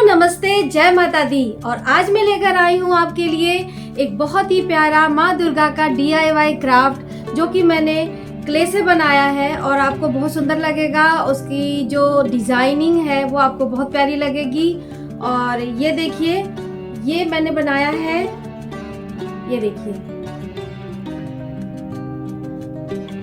नमस्ते, जय माता दी। और आज मैं लेकर आई हूँ आपके लिए एक बहुत ही प्यारा माँ दुर्गा का DIY क्राफ्ट जो कि मैंने क्ले से बनाया है और आपको बहुत सुंदर लगेगा। उसकी जो डिजाइनिंग है वो आपको बहुत प्यारी लगेगी। और ये देखिए, ये मैंने बनाया है, ये देखिए।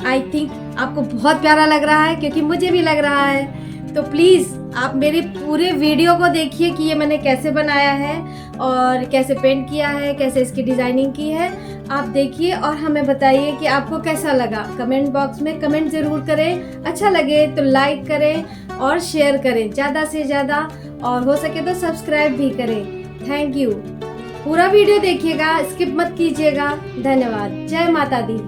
आई थिंक आपको बहुत प्यारा लग रहा है क्योंकि मुझे भी लग रहा है। तो प्लीज़ आप मेरे पूरे वीडियो को देखिए कि ये मैंने कैसे बनाया है और कैसे पेंट किया है, कैसे इसकी डिज़ाइनिंग की है। आप देखिए और हमें बताइए कि आपको कैसा लगा। कमेंट बॉक्स में कमेंट ज़रूर करें। अच्छा लगे तो लाइक करें और शेयर करें ज़्यादा से ज़्यादा, और हो सके तो सब्सक्राइब भी करें। Thank you. पूरा वीडियो देखिएगा, स्किप मत कीजिएगा। धन्यवाद। जय माता दी।